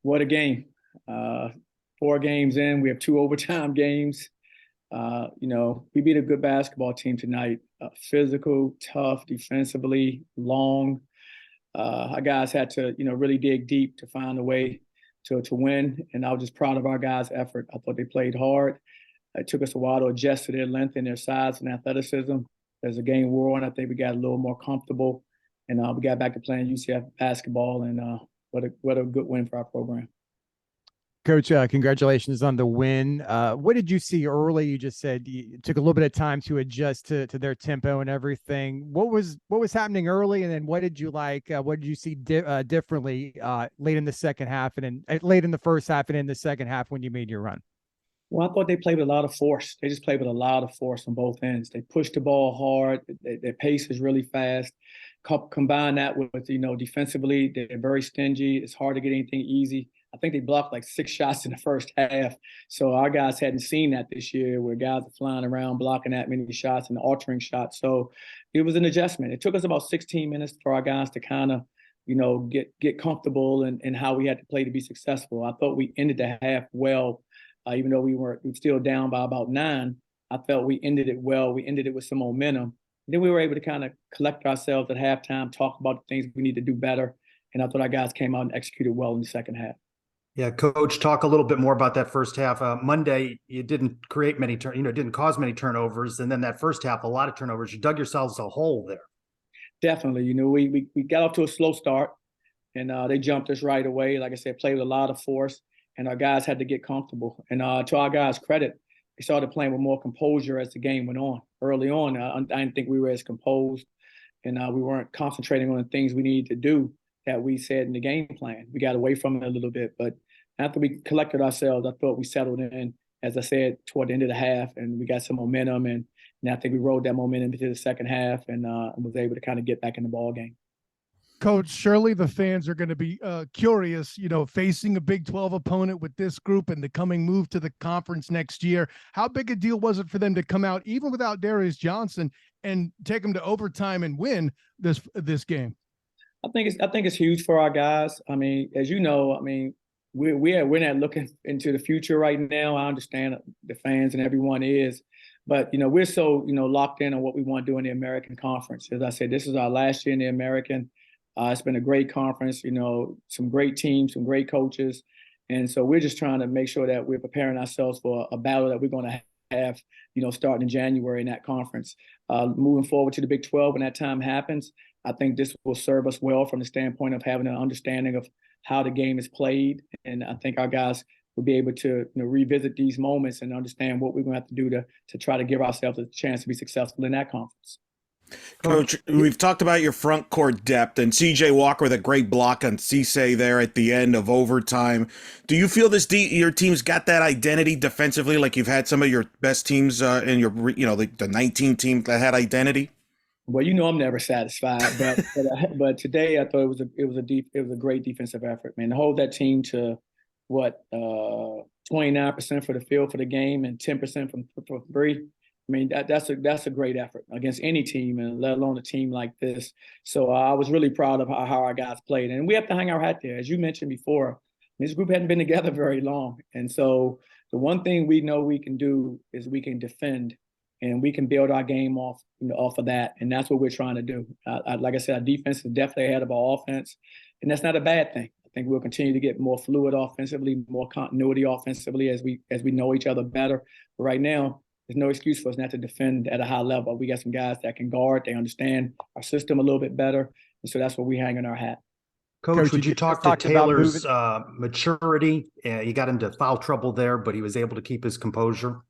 What a game. Uh, 4 games in, we have 2 overtime games. We beat a good basketball team tonight. Physical, tough, defensively, long. Our guys had to, really dig deep to find a way to win. And I was just proud of our guys' effort. I thought they played hard. It took us a while to adjust to their length and their size and athleticism. As the game wore on, I think we got a little more comfortable. And we got back to playing UCF basketball. And what a good win for our program. Coach, congratulations on the win. What did you see early? You just said it took a little bit of time to adjust to their tempo and everything. What was happening early, and then what did you like? What did you see differently late in the second half, and then late in the first half, and in the second half when you made your run? Well, I thought they played with a lot of force. They just played with a lot of force on both ends. They pushed the ball hard. Their pace is really fast. Combine that with defensively, they're very stingy. It's hard to get anything easy. I think they blocked like 6 shots in the first half. So our guys hadn't seen that this year, where guys are flying around blocking that many shots and altering shots. So it was an adjustment. It took us about 16 minutes for our guys to kind of, get comfortable in how we had to play to be successful. I thought we ended the half well, even though we were still down by about 9. I felt we ended it well. We ended it with some momentum. Then we were able to kind of collect ourselves at halftime, talk about the things we need to do better. And I thought our guys came out and executed well in the second half. Yeah, Coach, talk a little bit more about that first half. Monday, you didn't create many didn't cause many turnovers, and then that first half, a lot of turnovers. You dug yourselves a hole there. Definitely, we got off to a slow start, and they jumped us right away. Like I said, played with a lot of force, and our guys had to get comfortable. And to our guys' credit, they started playing with more composure as the game went on. Early on, I didn't think we were as composed, and we weren't concentrating on the things we needed to do that we said in the game plan. We got away from it a little bit, but after we collected ourselves, I thought we settled in, as I said, toward the end of the half, and we got some momentum, and I think we rode that momentum into the second half and was able to kind of get back in the ball game. Coach, surely the fans are going to be curious, facing a Big 12 opponent with this group and the coming move to the conference next year. How big a deal was it for them to come out, even without Darius Johnson, and take them to overtime and win this game? I think it's huge for our guys. I mean, as you know, we're not looking into the future right now. I understand the fans and everyone is, but we're so locked in on what we want to do in the American Conference. As I said, this is our last year in the American. It's been a great conference. Some great teams, some great coaches, and so we're just trying to make sure that we're preparing ourselves for a battle that we're going to have, starting in January in that conference. Moving forward to the Big 12 when that time happens, I think this will serve us well from the standpoint of having an understanding of how the game is played. And I think our guys will be able to revisit these moments and understand what we're going to have to do to try to give ourselves a chance to be successful in that conference. Coach, we've talked about your front court depth, and C.J. Walker with a great block on Cisse there at the end of overtime. Do you feel your team's got that identity defensively, like you've had some of your best teams in your, the 19 team that had identity? Well, I'm never satisfied, but today I thought it was a great defensive effort, man. To hold that team to 29% for the field for the game and 10% from three. I mean, that's a great effort against any team, and let alone a team like this. So I was really proud of how our guys played, and we have to hang our hat there. As you mentioned before, this group hadn't been together very long, and so the one thing we know we can do is we can defend. And we can build our game off of that, and that's what we're trying to do. Like I said, our defense is definitely ahead of our offense, and that's not a bad thing. I think we'll continue to get more fluid offensively, more continuity offensively as we know each other better. But right now, there's no excuse for us not to defend at a high level. We got some guys that can guard. They understand our system a little bit better, and so that's what we hang in our hat. Coach, would you talk to Taylor's maturity? He got into foul trouble there, but he was able to keep his composure.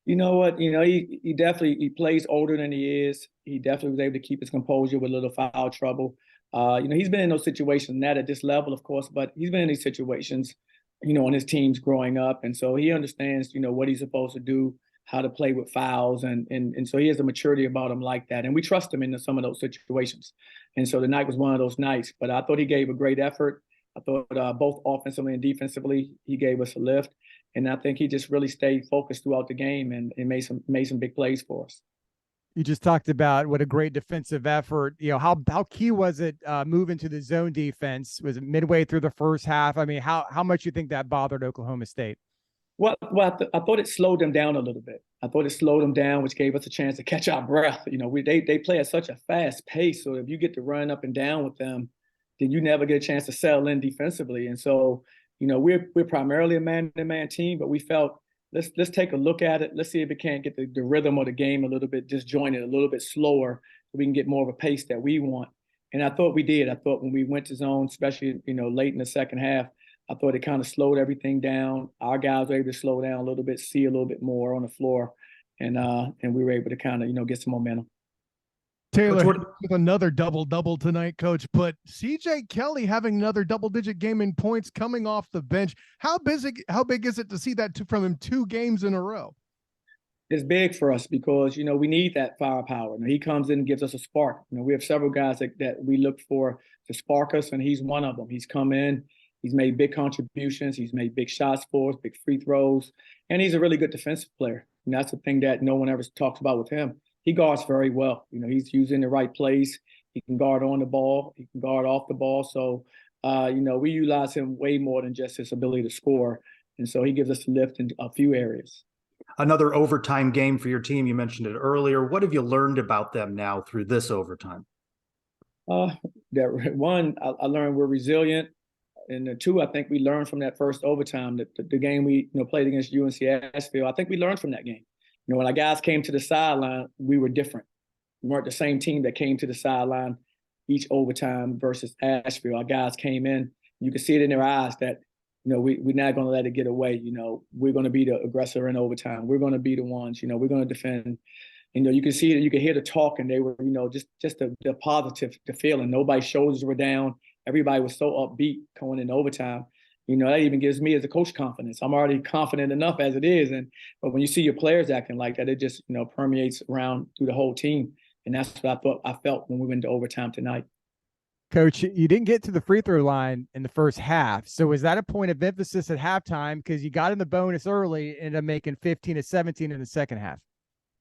You know what? He definitely plays older than he is. He definitely was able to keep his composure with a little foul trouble. He's been in those situations, not at this level, of course, but he's been in these situations, on his teams growing up. And so he understands, what he's supposed to do, how to play with fouls. And so he has a maturity about him like that. And we trust him in some of those situations. And so the night was one of those nights. But I thought he gave a great effort. I thought both offensively and defensively, he gave us a lift. And I think he just really stayed focused throughout the game and made some big plays for us. You just talked about what a great defensive effort. How key was it moving to the zone defense? Was it midway through the first half? I mean, how much you think that bothered Oklahoma State? I thought it slowed them down a little bit. I thought it slowed them down, which gave us a chance to catch our breath. They play at such a fast pace, so if you get to run up and down with them, then you never get a chance to settle in defensively. And so, we're primarily a man-to-man team, but we felt let's take a look at it. Let's see if it can't get the rhythm of the game a little bit disjointed, a little bit slower, so we can get more of a pace that we want. And I thought we did. I thought when we went to zone, especially late in the second half, I thought it kind of slowed everything down. Our guys were able to slow down a little bit, see a little bit more on the floor, and we were able to kind of get some momentum. Taylor with another double-double tonight, Coach. But CJ Kelly having another double-digit game in points coming off the bench. How big is it to see that from him 2 games in a row? It's big for us because we need that firepower. He comes in and gives us a spark. We have several guys that we look for to spark us, and he's one of them. He's come in. He's made big contributions. He's made big shots for us, big free throws, and he's a really good defensive player. And that's the thing that no one ever talks about with him. He guards very well. He's using the right place. He can guard on the ball. He can guard off the ball. So, we utilize him way more than just his ability to score. And so he gives us a lift in a few areas. Another overtime game for your team. You mentioned it earlier. What have you learned about them now through this overtime? One, I learned we're resilient. And 2, I think we learned from that first overtime, the game we played against UNC Asheville. I think we learned from that game. When our guys came to the sideline, we were different. We weren't the same team that came to the sideline each overtime versus Asheville. Our guys came in. You could see it in their eyes that, we're not going to let it get away. We're going to be the aggressor in overtime. We're going to be the ones. We're going to defend. You can see it. You can hear the talk, and they were, just the positive, the feeling. Nobody's shoulders were down. Everybody was so upbeat going into overtime. That even gives me as a coach confidence. I'm already confident enough as it is. But when you see your players acting like that, it just, permeates around through the whole team. And that's what I felt when we went to overtime tonight. Coach, you didn't get to the free throw line in the first half. So was that a point of emphasis at halftime? Because you got in the bonus early and ended up making 15 of 17 in the second half.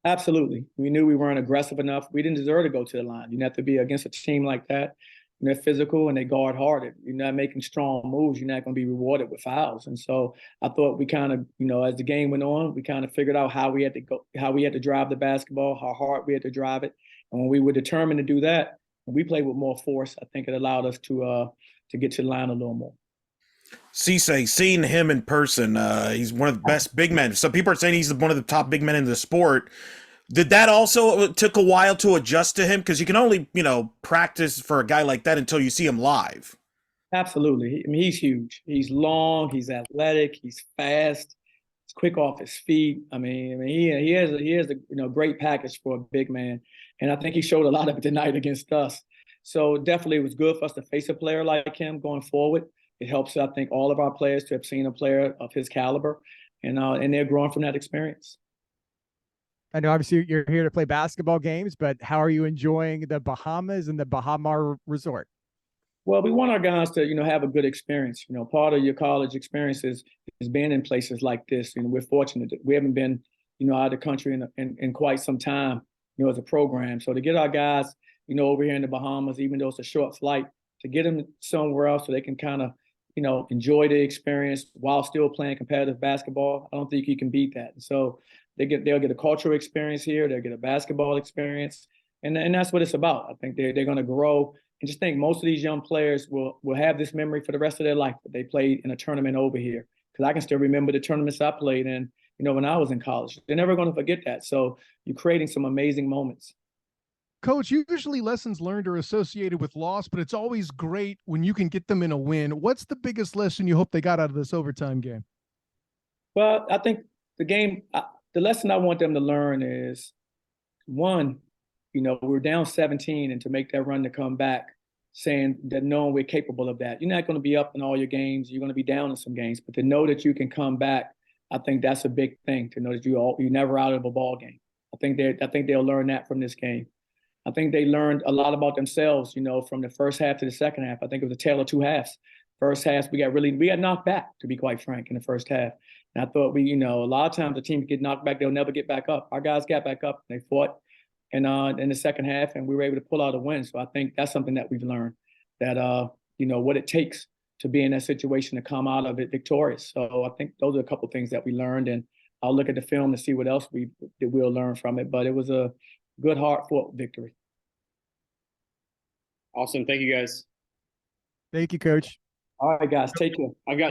Absolutely. We knew we weren't aggressive enough. We didn't deserve to go to the line. You have to be against a team like that. They're physical and they guard hard. If you're not making strong moves, you're not going to be rewarded with fouls. And so I thought we kind of, as the game went on, we kind of figured out how we had to drive the basketball, how hard we had to drive it. And when we were determined to do that, and we played with more force, I think it allowed us to get to the line a little more. Cisse, seeing him in person, he's one of the best big men. Some people are saying he's one of the top big men in the sport. Did that also took a while to adjust to him? Because you can only, practice for a guy like that until you see him live. Absolutely. I mean, he's huge. He's long. He's athletic. He's fast. He's quick off his feet. I mean, he has a great package for a big man, and I think he showed a lot of it tonight against us. So definitely, it was good for us to face a player like him going forward. It helps, I think, all of our players to have seen a player of his caliber, and they're growing from that experience. I know obviously you're here to play basketball games, but how are you enjoying the Bahamas and the Bahamar Resort? Well, we want our guys to, have a good experience. Part of your college experience is being in places like this. We're fortunate that we haven't been, out of the country in quite some time, as a program. So to get our guys, over here in the Bahamas, even though it's a short flight, to get them somewhere else so they can kind of, enjoy the experience while still playing competitive basketball, I don't think you can beat that. So they'll get a cultural experience here. They'll get a basketball experience. And that's what it's about. I think they're going to grow. And just think most of these young players will have this memory for the rest of their life that they played in a tournament over here. Because I can still remember the tournaments I played in, when I was in college. They're never going to forget that. So you're creating some amazing moments. Coach, usually lessons learned are associated with loss, but it's always great when you can get them in a win. What's the biggest lesson you hope they got out of this overtime game? Well, I think the lesson I want them to learn is, one, we're down 17, and to make that run to come back, saying that knowing we're capable of that. You're not going to be up in all your games. You're going to be down in some games, but to know that you can come back, I think that's a big thing, to know that you're never out of a ball game. I think they'll learn that from this game. I think they learned a lot about themselves, from the first half to the second half. I think it was a tale of two halves. First half, we got knocked back, to be quite frank, in the first half. And I thought a lot of times the team get knocked back, they'll never get back up. Our guys got back up, and they fought, in the second half, and we were able to pull out a win. So I think that's something that we've learned, that what it takes to be in that situation to come out of it victorious. So I think those are a couple of things that we learned, and I'll look at the film to see what else we'll learn from it. But it was a good, hard-fought victory. Awesome. Thank you, guys. Thank you, Coach. All right, guys, take care. I've got